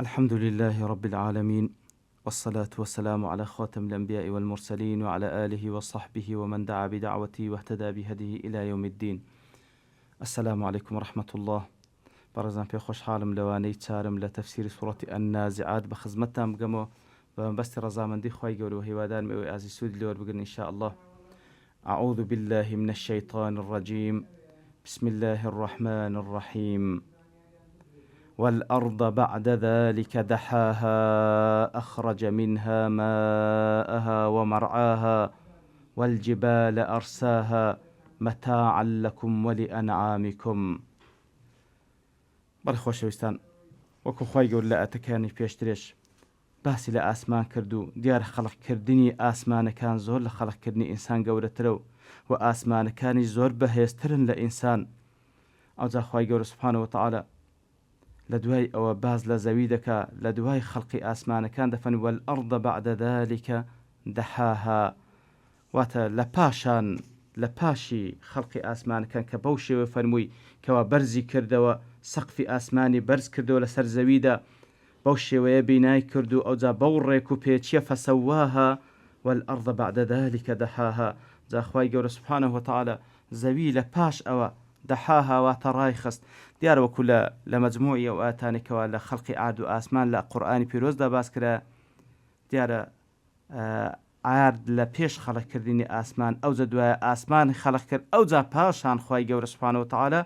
الحمد لله رب العالمين، والصلاة والسلام على خاتم الأنبياء والمرسلين وعلى آله وصحبه ومن دعا بدعوته واهتدى بهديه إلى يوم الدين. السلام عليكم ورحمة الله. برزان في خوش حالم لواني تارم لتفسير سورة النازعات بخزمتها بقمو بس رزامن دي خواي قولي وهي وادان مئوي آزي سود لور بقن إن شاء الله. أعوذ بالله من الشيطان الرجيم. بسم الله الرحمن الرحيم. والأرض بعد ذلك دحاها أخرج منها ماءها ومرعاها والجبال أرساها متاعا لكم ولأنعامكم. بەڕخۆشەویستان، وەکو خی گەور لە ئەتەکانی پێشترێش باسی لە ئاسمان کردو. دیارە خەڵقکردنی ئاسمانەکان زۆر لە خەڵقکردنی ئینسان گەورەترە و ئاسمانەکانی زۆر بەهێزترن لە ئینسان. ئەوجا خی گەورە سوبحانەهو وتەعالە لە دوای ئەوە باز لە زەوی دەکا، لە دوای خەڵقی ئاسمانەکان دەفەن والأرض بعد ذلك دحاها، واتە لە پاشی خەڵقی ئاسمانەکان کە بەو شێوە فەرمووی کەوا بەرزی کردەوە، سەقفی ئاسمانی بەرز کردەوە لەسەر زەویدا، بەو شێوەیە بینای کرد و ئەوجا بەو ڕێک و پێچیە فەسەواها والأرض بعد ذلك دحاها. جا خوای گەورە سوبحانەهو وتەعالە زەوی لە پاش ئەوە دحاها واتە ڕای خست. دیارە وەکو لە مەجموعی ئەو ئاتانێکەوە لە خەڵقی ئارد و ئاسمان لە قورئانی پیرۆزدا باس کرا. دیارە ئارد لە پێش خەڵقکردنی ئاسمان، ئەوجا دوایە ئاسمان خەڵق کرد، ئەوجا پاشان خوای گەورە سوبحانەهو وتەعالە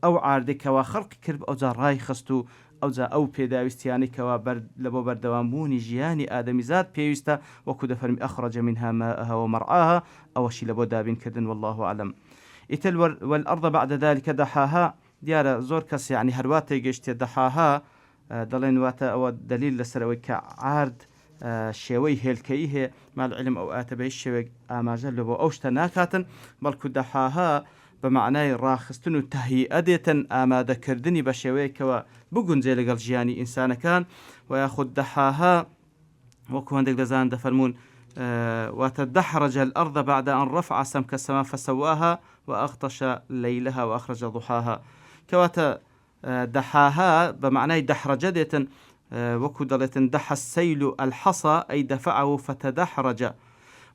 ئەو ئاردێکەوە خەڵقی کرد ئەوجا ڕای خست و ئەوجا ئەو پێداویستیانێکەوە لە بۆ بەردەوامبوونی ژیانی ئادەمیزاد پێویستە، وەکو دەفەرمی ئەخرەجە منها ماءها ومرعاها، ئەوەشی لە بۆ دابینکردن والله أعلم. ئیتر والأرض بعد ذلك دحاها، دیارە زۆر کەس یعنی هەروە تێگەیشتێ دەحاها دەڵێن واتە ئەوە دلیل لەسەرەوەی کە عارد شێوەی هێلکەیی هەیە، مالعلم ئەو ئاتە بە هیچ شێوەیەک ئاماژە لە بۆ ئەو شتە ناکاتن، بەڵکو دەحاها بە معنای ڕاخستن و تەهیئە دێتن، ئامادەکردنی بە شێوەیەکەوە بگونجێ لەگەڵ ژیانی ئینسانەکان. و یاخود دەحاها وەکو هەندێک دەزان دەفەرمون واتە دحرج الأرض بعد أن رفع سمك السماء فسواها وأغطش ليلها وأخرج ضحاها. كواتا دحاها بمعنى دحرج ديتن، وكو دلتن دح السيل الحصى أي دفعه فتدحرج.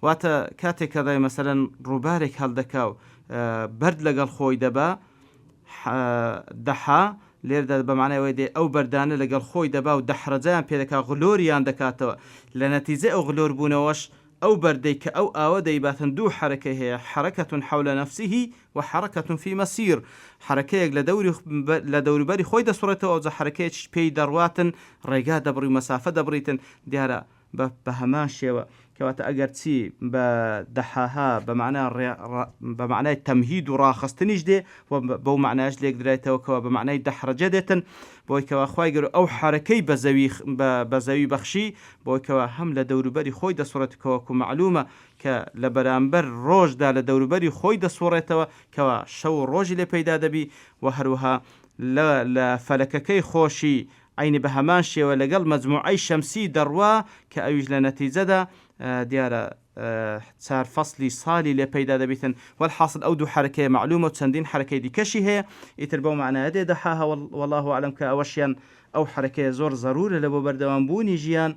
واتا كاتي كذا مثلا روبارك هل دكاو برد لقل خوي دبا دحا لێردا بەمانای وێدێ ئەو بەردانە لەگەڵ خۆی دەبا و دەحرەجیان پێدەکا غلۆریان دەکاتەوە. لە نەتیجە ئەو غلۆر بوونەوەش ئەو بەردەی کە ئەو ئاوە دەیباتن دوو حرەکە هەیە، حرەکەتون حەولە نەفسیهی و حرەکەتون فی مەسیر، حرەکەیەک لە دەوروبەری خۆی دەسوڕێتەوە، ئەوجا حرەکەیەکیش پێی دەڕواتن، ڕێگا دەبڕی و مەسافە دەبڕیتن. دیارە بە هەمان شێوە کەواتە ئەگەر چی بە دەحاها بە معنای تەمهید و ڕاخستنیش دێ و بەو معناش لێک درایتەوەکەوە بە معنای دەحرەجە دێتن، بۆی کەوا خوای گەورە ئەو حرەکەی بە زەوی بەخشی، بۆی کەوا هەم لە دەوروبەری خۆی دەسوڕێتەوە و معلومە کە لە بەرامبەر ڕۆژدا لە دەوروبەری خۆی دەسوڕێتەوە کەوا شەو ڕۆژی لێ پەیدا دەبی، و هەروەها لە فەلەکەکەی خۆشی عینی بە هەمان شێوە لەگەڵ مەجموعەی شەمسی دەڕوا کە ئەویش لە نەتیجەدا دیارە چار فەسلی ساڵی لێ پەیدا دەبیتن. والحاصل ئەو دوو حرەکەیە معلومە و چەندین حرەکەی دیکەشی هەیە. ئیتر بەو معنایە دێ دەحاها والله أعلم کە ئەوەشیان ئەو حرەکەیە زۆر ضرورە لە بۆ بەردەوامبوونی ژیان.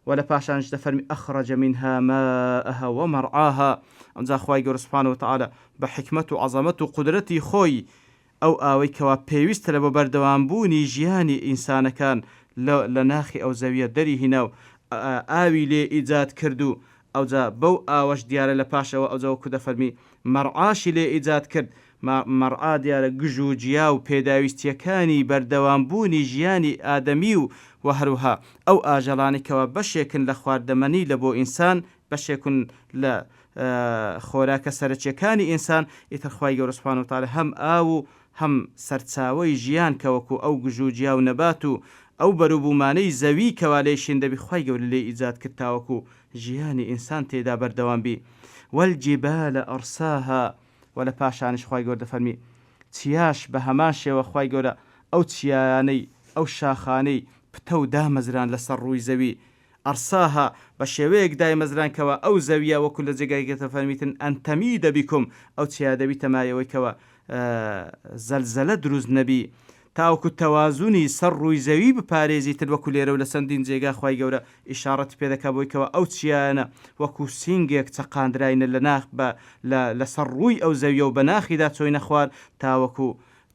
ولا پاشانش دەفەرمی ئەخرەجە منها ماءها ومرعاها. ئەمجا خوای گەورە سوبحانەهو وتەعالە بە حکمت و عەزەمەت و قودرەتی خۆی ئەو ئاوەی کەوا پێویستە لە بۆ بەردەوامبوونی ژیانی ئینسانەکان لە ناخی ئەو زەویە دەری هێنا و ئاوی لێ ئیجاد کردو، ئەوجا بەو ئاوەش دیارە لە پاشەوە ئەوجا وەکو دەفەرمی مەرعاشی لێ ئیجاد کرد. مەرعا دیارە گژ و جیا و پێداویستیەکانی بەردەوامبوونی ژیانی ئادەمی و هەروها ئەو ئاژەڵانێکەوە بەشێکن لە خواردەمەنی لە بۆ ئینسان، بەشێکن لە خۆراکە سەرچیەکانی ئینسان. ئیتر خوای گەورە سوبحانەهو وتەعالە هەم ئاو و هەم سەرچاوەی ژیان کە وەکو ئەو گژ و جیا و نەبات و ئەو بەروبوومانەی زەوی کەوا لێشین دەبی خوای گەورە لێ ئیجاد کرد تاوەکو ژیانی ئینسان تێدا بەردەوام بی. والجبال أرساها. ولا پاشانش خوای گەورە دەفەرمی چیاش بە هەمان شێوە خوای گەورە ئەو چیانەی ئەو شاخانەی پتە و دامەزران لەسەر ڕووی زەوی ئەرساها بە شێوەیەک دایمەزرانکەوە ئەو زەویە وەکو لە جێگایەکە فەرمیتن ئەن تەمیدە بیکم، ئەو چیا دەبی تەمایەوەیکەوە زەلزەلە دروست نەبی، تاوەکو تەوازوونی سەر ڕووی زەوی بپارێزی تر وەکو لێرە و لە چەندین جێگا خوای گەورە ئیشارەت پێ دەکا بۆیکەوە ئەو چیانە وەکو سینگێک چەقاندراینە لە ناخ لەسەر ڕووی ئەو زەویە و بە ناخیدا چۆینە خوار تاوەکو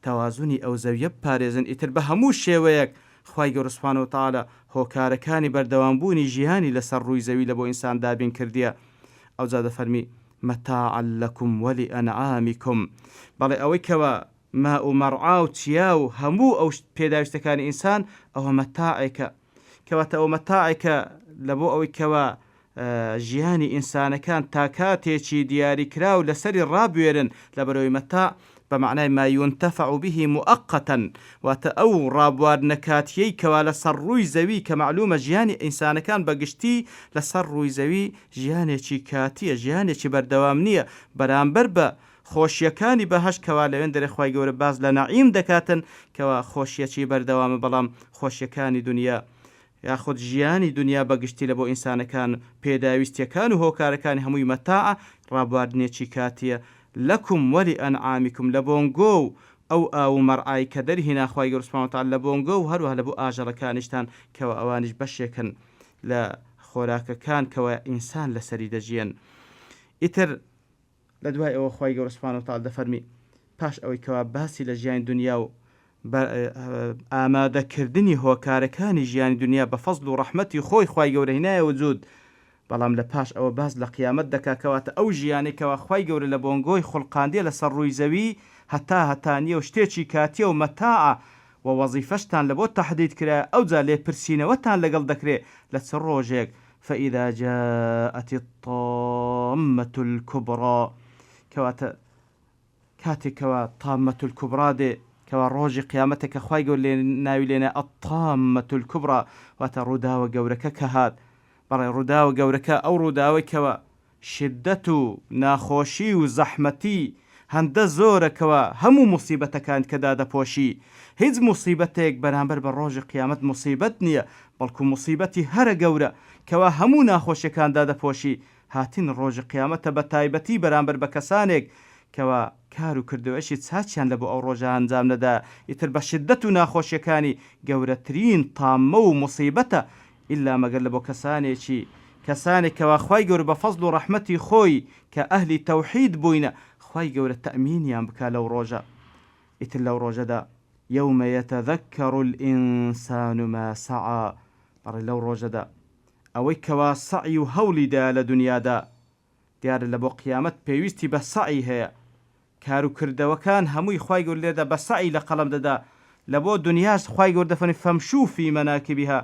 تەوازوونی ئەو زەویە بپارێزن ئیتر بە هەموو شێوەیەک خوای گەورە سوبحانەهو وتەعالا هۆکارەکانی بەردەوامبوونی ژیانی لەسەر ڕووی زەوی لە بۆ ئینسان دابین کردیە. ئەوجا دەفەرمی مەتاعا لەکم وەلیئەنعامیکم، بەڵێ ئەوەی کەوە ما و مەڕعا و چیا و هەموو ئەو پێداویستەکانی ئینسان ئەوە مەتاعێکە، کەواتە ئەو مەتاعێکە لە بۆ ئەوەی کەوە ژیانی ئینسانەکان تا کاتێکی دیاریکرا و لەسەری ڕابوێرن لە بەرەوەی مەتاع بمعنى ما ينتفع به مؤقتا واتە ئەو ڕابواردنە کاتیەی کەوا لەسەر ڕووی زەوی کە معلومە ژیانی ئینسانەکان بەگشتی لەسەر ڕووی زەوی ژیانێکی کاتیە، ژیانێکی بەردەوام نییە بەرامبەر بە خۆشیەکانی بەهەش کەوا لەوێن دەرێ خوای گەورە باز لە نەعیم دەکاتن کەوا خۆشیەکی بەردەوامە، بەڵام خۆشیەکانی دنیا یاخود ژیانی دنیا بەگشتی لە بۆ ئینسانەکان پێداویستیەکان و هۆکارەکانی هەمووی مەتاع ڕابواردنێکی کاتیە. لەکم وەلیئەنعامیکم لە بۆنگۆ و ئەو ئاو مەرعای کە دەرهێنا خوای گەورە سوبحانەهو وتەعالا لە بۆنگۆ و هەروەها لە بۆ ئاژەڵەکانیشتان کەوە ئەوانیش بەشێکن لە خۆراکەکان کەوە ئینسان لەسەری دەژیان. ئیتر لە دوای ئەوە خوای گەورە سوبحانەهو وتەعالا دەفەرمی پاش ئەوەی کەوا باسی لە ژیانی دنیا و ئامادەکردنی هۆکارەکانی ژیانی دنیا بە فەزڵ و ڕەحمەتی خۆی خوای گەورە هێنایە وجود، بەڵام لە پاش ئەوە باز لە قیامەت دەکاکەواتە ئەو ژیانێکەوە خوای گەورە لە بۆنگۆی خوڵقاندیە لەسەر ڕووی زەوی هەتانیە و شتێکی کاتیە و مەتاعە و وەزیفەشتان لە بۆ تەحدید کرا ئەوجا لێ پرسینەوەتان لەگەڵ دەکرێت لە چ ڕۆژێک فەئیذا جاءت الطامة الكبرى کەواتە کاتێکەوە طامة الكبرى دێ کەوا ڕۆژی قیامەتێکە خوای گەورە لێ ناوی لێنە الطامة الكبرى واتە ڕووداوە گەورەکە کە هات. بەڵێ ڕووداوە گەورەکە ئەو ڕووداوەیەکەوە شدەت و ناخۆشی و زەحمەتی هەندە زۆرەکەوە هەموو موسیبەتەکان کە دادەپۆشی، هیچ موسیبەتێک بەرامبەر بە ڕۆژی قیامەت موسیبەت نییە، بەڵکو موسیبەتی هەرە گەورە کەوا هەموو ناخۆشیەکان دادەپۆشی هاتین ڕۆژی قیامەتە بە تایبەتی بەرامبەر بە کەسانێک کەوا کار و کردوەشی چاچیان لە بۆ ئەو ڕۆژە ئەنجام نەدا، ئیتر بە شدەت و ناخۆشیەکانی گەورەترین تامە و موسیبەتە ئللا مەگەر لە بۆ کەسانێکەوە خوای گەورە بە فەزڵ و ڕەحمەتی خۆی کە ئەهلی تەوحید بووینە خوای گەورە تەئمینیان بکا لەو ڕۆژە. ئیتر لەو ڕۆژەدا یەومە یەتەذەکەڕ الئینسان ما سەعا، بەڵێ لەو ڕۆژەدا ئەوەی کەوا سەعی و هەوڵیدا لە دنیادا دیارە لە بۆ قیامەت پێویستی بە سەعی هەیە، کار و کردەوەکان هەمووی خوای گەورە لێدا بە سەعی لە قەڵەم دەدا. لە بۆ دنیاش خوای گەورە دەفەرمێ فەمشوو فی مەناکبها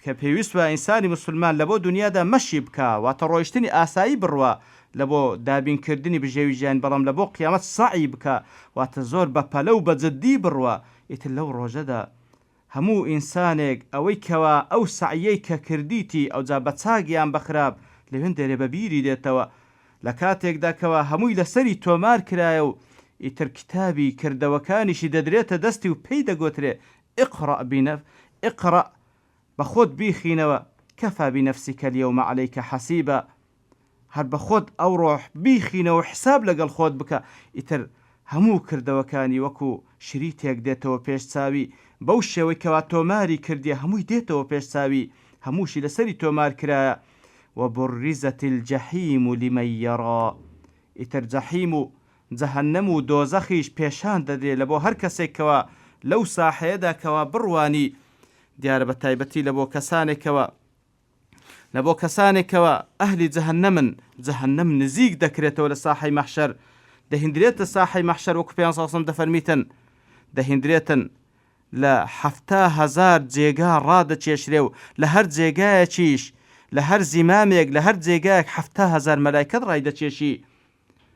کە پێویست بە ئینسانی مسلمان لە بۆ دنیادا مەشی بکە واتە ڕۆیشتنی ئاسایی بڕوە لە بۆ دابینکردنی بژێوی ژیان، بەڵام لە بۆ قیامەت سەعی بکە واتە زۆر بە پەلە و بە جددی بڕوە. ئیتر لەو ڕۆژەدا هەموو ئینسانێک ئەوەی کەوا ئەو سەعیەی کە کردیتی ئەوجا بە چاگیان بەخراب لەوێن دەرێ بە بیری دێتەوە لە کاتێکدا کەوا هەمووی لەسەری تۆمار کرایە و ئیتر کتابی کردەوەکانیشی دەدرێتە دەستی و پێی دەگوترێ ئیقڕە بە خۆت بیخینەوە کەفا بنەفسیکە اليوم عەلەیکە حەسیبە، هەر بە خۆت ئەو ڕۆژ بیخینەوە حساب لەگەڵ خۆت بکە. ئیتر هەموو کردەوەکانی وەکو شریتێک دێتەوە پێش چاوی بەو شێوەی کەوا تۆماری کردیە هەمووی دێتەوە پێش چاوی، هەمووشی لەسەری تۆمار کرایە. وبرزت الجحیم لمن یەڕا، ئیتر جەحیم و جەهەنەم و دۆزەخیش پێشان دەدرێت لە بۆ هەر کەسێکەوە لەو ساحەیەدا کەوا بڕوانی دیارە بە تایبەتی لە بۆ کەسانێکەوە ئەهلی جەهەنەمن، جەهەنەم نزیک دەکرێتەوە لە ساحەی مەحشەر، دەهێنرێتە ساحەی مەحشەر وەکو پێغەمبەر صلی الله عەلەیهی وسەلەم دەفەرمیتن دەهێنرێتن لە 7,000 جێگا ڕادەچێشرێ و لە هەر جێگایەکیش لە هەر زیمامێک لە هەر جێگایەک 7,000 مەلایکەت ڕای دەچێشی.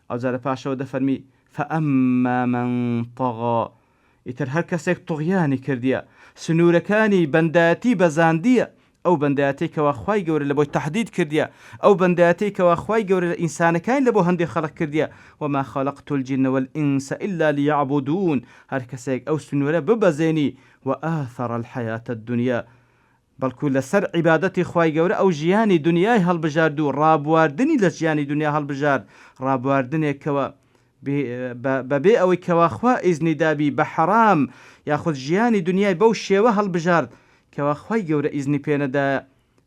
ئەوجا لە پاشەوە دەفەرمی فەئەمما من طغا، ئیتر هەر کەسێک توغیانی کردیە سنوورەکانی بەندایەتی بەزاندیە، ئەو بەندایەتێکەوە خوای گەورە لە بۆی تەحدید کردیە، ئەو بەندایەتێکەوە خوای گەورە ئینسانەکان لە بۆ هەندێک خەڵق کردیە وما خەلەقت الجن والئینس إلا لیعبدون، هەر کەسێک ئەو سنوورە ببەزێنی وآثر الحیاة الدنیا بەڵکو لەسەر عیبادەتی خوای گەورە ئەو ژیانی دنیای هەڵبژارد و ڕابواردنی لە ژیانی دنیا هەڵبژارد، ڕابواردنێکەوە بەبێ ئەوەی کەواخوا ئیزنی دابی بە حەرام یاخود ژیانی دنیای بەو شێوە هەڵبژارد کەواخوای گەورە ئیزنی پێنەدایە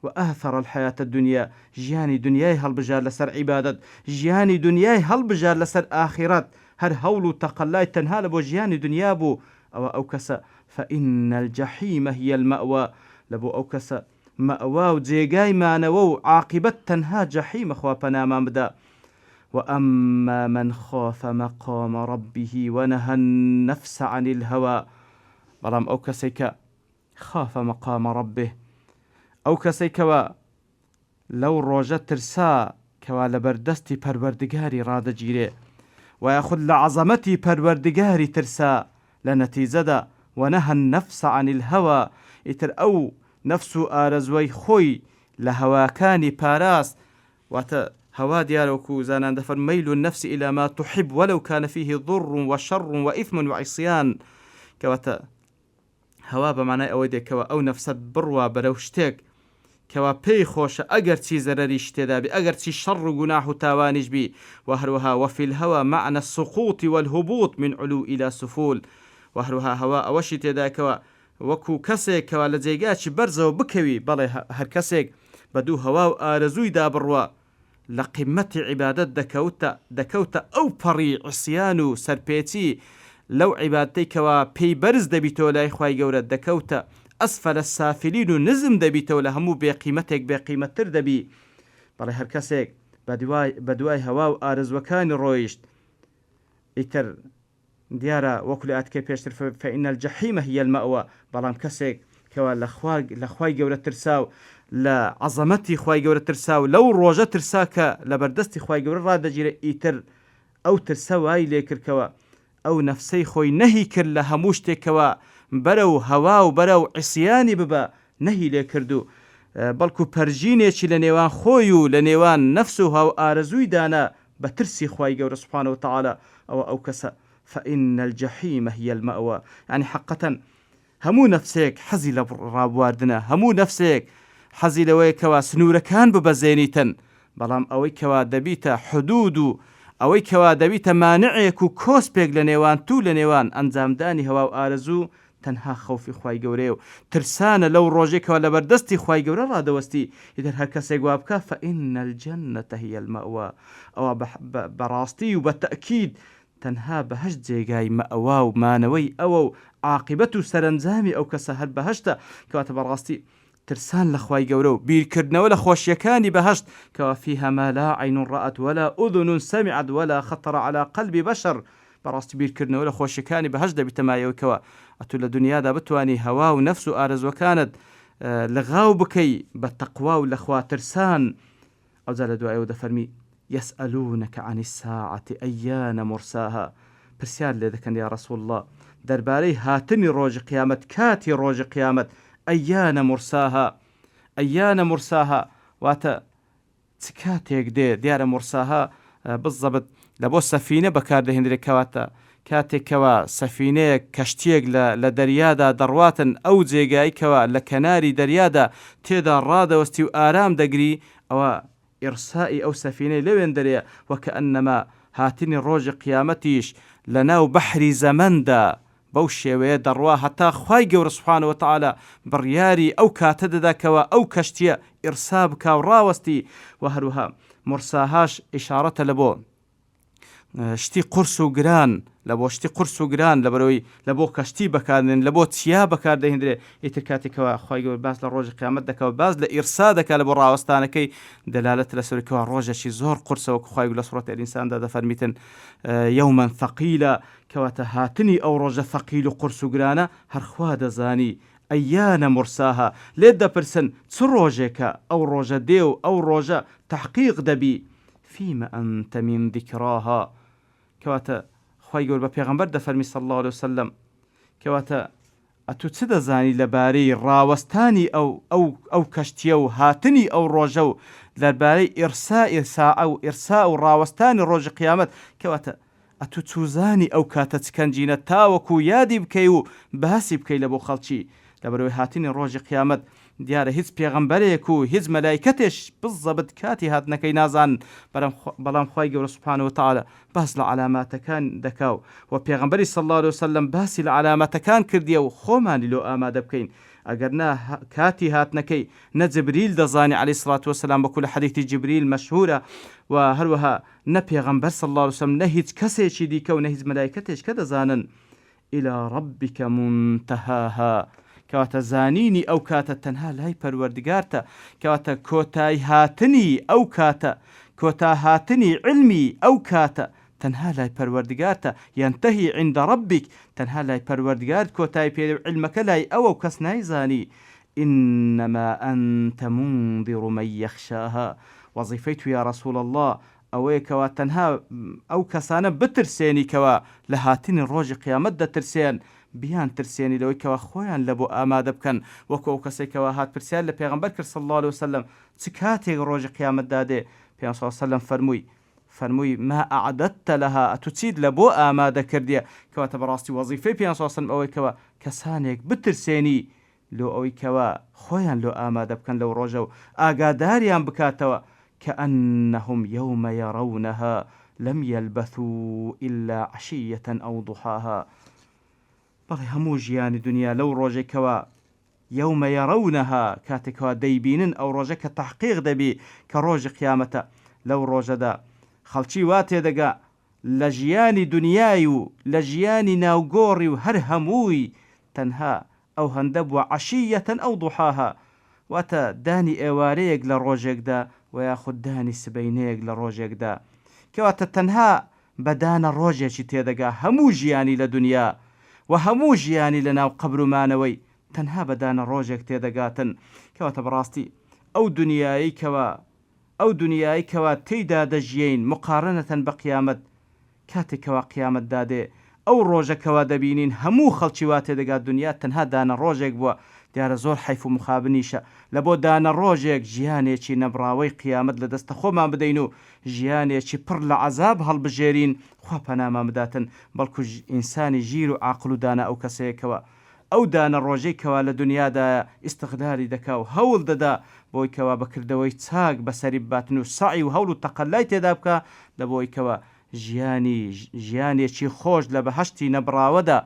وأثر الحياة الدنيا جياني دنياي هەڵبژار لەسەر عیبادەت ژیانی دنیای هەڵبژار لەسەر ئاخرەت هەر هەوڵ و تەقەلای تەنها لە بۆ ژیانی دنیا بوو ئەو کەسە فإن الجحيم هي المأوى لەبۆ ئەو کەسە مەئوا و جێگای مانەوە و عاقبەت تەنها جەحیمە خوا پەنامان بدە وأما من خاف مقام ربه ونهى النفس عن الهوى بەڵام ئەو کەسەی کە خاف مقام ربه ئەو کەسەی کەوە لەو ڕۆژە ترسا کەوا لە بەردەستی پەروەردگاری ڕادەگیرێ و یاخود لە عەزەمەتی پەروەردگاری ترسا لە نەتیجەدا ونهى النفس عن الهوى ئیتر ئەو نەفس و ئارەزوەی خۆی لە هەواکانی پاراست واتە هوا دیارەوەکو زانان دەفەرمێن مەیل النفس إلى ما تحب ولو كان فيه ضر وشر وإثم وعصيان کەواتە هەوا بەمانای ئەوەی دێکەوە ئەو نەفسەت بڕوا بەرەو شتێک کەوا پێی خۆشە ئەگەر چی زەرەری شتێدا بی ئەگەر چی شەڕ و گوناح و تاوانیش بی و هەروەها وفي الهوى معنى السقوط والهبوط من علو إلى سفول و هەروەها هەوا ئەوەشی تێداکەوە وەکو کەسێکەوە لە جێگاچی بەرزەوە بکەوی بەڵێ هەر کەسێک بە دوو هەوا و ئارەزوویدا بڕوە لە قیمەتی عیبادەت دەکەوتە ئەو پەڕی عسیان و سەرپێچی لەو عیبادەتەی کەوا پێی بەرز دەبیتەوە لای خوای گەورە دەکەوتە ئەسفەلە السافلین و نزم دەبیتەوە لە هەموو بێقیمەتێک بێقیمەتتر دەبی بەڵێ هەر کەسێک بە دوای هەوا و ئارەزوەکانی ڕۆیشت ئیتر دیارە وەکو لە ئاتکەی پێشتر فإن الجحيم هي المأوى بەڵام کەسێک کەوا لە خوای گەورە ترسا و لە عەزەمەتی خوای گەورە ترسا و لەو ڕۆژە ترسا کە لە بەردەستی خوای گەورە ڕادەگیرێ ئیتر ئەو ترسە وای لێکردکەوە ئەو نەفسەی خۆی نەهی کرد لە هەموو شتێکەوە بەرەو هەوا و بەرەو عیسیانی ببە نەهی لێ کرد و بەڵکو پەرژینێکی لە نێوان خۆی و لە نێوان نەفس و هاو ئارەزووی دانا بە ترسی خوای گەورە سوبحانە و تەعالا ئەو کەسە فإن الجحيم هي المأوى يعني حقا هەموو نەفسێک حەزی لە ڕابواردنە هەموو نەفسێک حەزی لەوەیە کەوا سنوورەکان ببەزێنیتن بەڵام ئەوەی کەوا دەبیتە حدود و ئەوەی کەوا دەبیتە مانعێک و کۆسپێک لە نێوان تو لە نێوان ئەنجامدانی هەوا و ئارەزوو تەنها خەوفی خوای گەورەیە و ترسانە لەو ڕۆژێکەوە لە بەردەستی خوای گەورە ڕادەوەستی ئیتر هەر کەسێک وا بکە فإن الجنة هي المأوى ئەوە بەڕاستی و بە تەئکید تەنها بەهەشت جێگای مەئوا و مانەوەی ئەوە و عاقبەت و سەرنجامی ئەو کەسە هەر بەهەشتە کەواتە بەڕاستی ترسان لە خوای گەورە و بیرکردنەوە لە خۆشیەکانی بەهەشت کەوا فيها ما لا عين رأت ولا أذن سمعت ولا خطر على قلب بشر بەڕاستی بیرکردنەوە لە خۆشیەکانی بەهەشت دەبیتەمایەوەکەوە ئەتو لە دنیادا بتوانی هەوا و نەفس و ئارەزوەکانت لەغاو بکەی بە تەقوا و لە خوا ترسان ئەوجا لە دوایەوە دەفەرمی يسألونك عن الساعة أيان مرساها پرسیار لێ دەکەن یا رسول الله دەربارەی هاتنی ڕۆژی قیامەت کاتی ڕۆژی قیامەت ئەیانە مرساها واتە چ کاتێک دێ دیارە مرساها بزەبت لە بۆ سەفینە بەکاردەهێنرێت کەواتە کاتێکەوە سەفینەیەک کەشتیەک لە دەریادا دەڕواتن ئەو جێگایکەوە لە کەناری دەریادا تێدا ڕادەوەستی و ئارام دەگری ئەوە ئیرسائی ئەو سەفینەی لەوێن دەرێ وەکەئەنەما هاتنی ڕۆژی قیامەتیش لە ناو بەحری زەمەندا بەو شێوەیە دەڕوا هەتا خوای گەورە سوبحانە و تەعالا بڕیاری ئەو کاتە دەداکەوە ئەو کەشتیە ئیرسا بکا و ڕاوەستی و هەروەها مرساهاش ئیشارەتە لە بۆ شتی قورس و گران لە بۆ شتی قورس و گران لەبەرەوەی لە بۆ کەشتی بەکاردێن لە بۆ چیا بەکاردەهێنرێ ئیتر کاتێکەوە خوای گەورە باس لە ڕۆژی قیامەت دەکەوە باز لە ئیرسا دەکات لە بۆ ڕاوەستانەکەی دەلالەت لەسەرکەوە ڕۆژێکی زۆر قورسەوە کە خوای لە سوورەتی ئینساندا دەفەرمیتن یەومەن ثەقیلە کەواتە هاتنی ئەو ڕۆژە ثەقیل و قورس و گرانە هەر خوا دەزانی ئەیانە مرساها لێت دەپرسن چ ڕۆژێکە ئەو ڕۆژە دێ و ئەو ڕۆژە تەحقیق دەبی فیمە ئەنتە من ذیکراها کەواتە خوای گەورە بە پێغەمبەر دەفەرمی صلی الله علیه وسلم کەواتە ئەتو چ دەزانی لەبارەی ڕاوەستانی ئەو کەشتیە و هاتنی ئەو ڕۆژە و لەبارەی ئیرسا و ڕاوەستانی ڕۆژی قیامەت کەواتە ئەتو چوزانی ئەو کاتە چکەنجینە تاوەکو یادی بکەی و باسی بکەی لە بۆ خەڵکی لە بەرەوەی هاتنی ڕۆژی قیامەت دیارە هیچ پێغەمبەرێک و هیچ مەلایکەتێش بزەبت کاتی هاتنەکەی نازان، بەڵام خوای گەورە سوبحانەهو وتعالە باس لە علاماتەکان دەکاو و پێغەمبەری صلی الله علیه وسلم باسی لە علاماتەکان کردیە و خۆمانی لۆ ئامادە بکەین ئەگەر نا کاتی هاتنەکەی نە جبریل دەزانی عەلەیهی سڵات وسەلام بەکو لە حەدیثی جبریل مەشهورە و هەروەها نە پێغەمبەر صلی الله علیه وسلم نە هیچ کەسێکی دیکە و نە هیچ مەلایکەتێش کە دەزانن إلى ربك منتهاها کەواتە زانینی ئەو کاتە تەنها لای پەروەردگارتە، کەواتە کۆتای هاتنی ئەو کاتە، کۆتا هاتنی علمی ئەو کاتە تەنها لای پەروەردگارتە، ينتهي عند ربك تەنها لای پەروەردگارت کۆتای پێ علمەکە لای ئەوە و کەس نایزانی. إنما أنت منذر من يخشاها وظیفەی تو یا رسول الله ئەوەیە کەوا تەنها ئەو کەسانە بترسێنی کەوا لە هاتنی ڕۆژی قیامەت دەترسێن بیان ترسێنی لەوەی کەوا خۆیان لە بۆ ئامادە بکەن، وەکو ئەو کەسێکەوە هات پرسیار لە پێغەمبەر کرد صلی الله علیه وسلم چ کاتێک ڕۆژی قیامەت دادێ، پێغەمبەر صلی الله علیه وسلم فەرمووی ما ئەعدەدتە لەها ئەتو چیت لە بۆ ئامادە کردیە، کەواتە بەڕاستی وەزیفەی پێغەمبەر صلی الله علیه وسلم ئەوەی کەوا کەسانێک بترسێنی لۆ ئەوەی کەوا خۆیان لۆ ئامادە بکەن لەو ڕۆژە و ئاگاداریان بکاتەوە كأنهم يوم يرونها لم يلبثوا إلا عشية أو ضحاها. بەڵێ هەموو ژیانی دنیا لەو ڕۆژێکەوە يوم يرونها کاتێکەوە دەیبینن ئەو ڕۆژە کە تەحقیق دەبی کە ڕۆژی قیامەتە، لەو ڕۆژەدا خەڵکی وا تێدەگا لە ژیانی دنیای و لە ژیانی ناوگۆڕی و هەر هەمووی تەنها ئەو هەندە بووە عشية أو ضحاها، واتە دانی ئێوارەیەک لە ڕۆژێکدا و یاخود دانی سبەینەیەک لە ڕۆژێکدا، کەواتە تەنها بەدانە ڕۆژێکی تێدەگا هەموو ژیانی لە دنیا و هەموو ژیانی لە ناو قەبرومانەوەی تەنها بەدانە ڕۆژێک تێدەگاتن، کەواتە بەڕاستی ئەو دنیایی کەوا تێیدا دەژیین مقارنەتەن بە قیامەت، کاتێکەوە قیامەت دادێ ئەو ڕۆژەکەوا دەبینین هەموو خەڵکی وا تێدەگات دنیا تەنها دانە ڕۆژێک بووە، دیارە زۆر حیف و مخابنیشە لە بۆ دانە ڕۆژێک ژیانێکی نەبراوەی قیامەت لە دەستە خۆمان بدەین و ژیانێکی پڕ لە عەزاب هەڵبژێرین، خوا پەنامان بداتن، بەڵکو ئینسانی ژیر و عاقڵ و دانا ئەو کەسەیەکەوە ئەو دانە ڕۆژەی کەوا لە دنیادا ئیستیغلالی دەکا و هەوڵ دەدا بۆی کەوا بەکردەوەی چاک بەسەری باتن و سعی و هەوڵ و تەقەلای تێدا بکە لە بۆی کەوا ژیانێکی خۆش لە بەهەشتی نەبراوەدا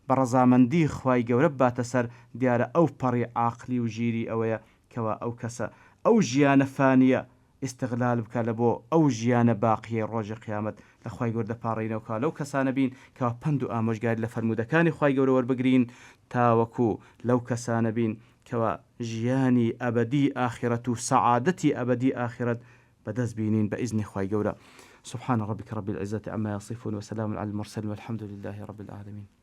بە ڕەزامەندی خوای گەورە باتە سەر، دیارە ئەو پەڕی عاقلی و ژیری ئەوەیە کەوا ئەو کەسە ئەو ژیانە فانیە ئیستیغلال بکە لە بۆ ئەو ژیانە باقیە ڕۆژی قیامەت لە خوای گەورە دەپاڕێنەوە لەو کەسانە بین کەوا پند و ئامۆژگاری لە فەرمودەکانی خوای گەورە وەربگرین تاوەکو لەو کەسانە بین کەوا ژیانی ئەبەدی ئاخرەت و سەعادەتی ئەبەدی ئاخرەت بەدەست بینین بإذن خوای گەورە. سبحان ربك رب العزة عما يصفون وسلام على المرسلين والحمد لله رب العالمين.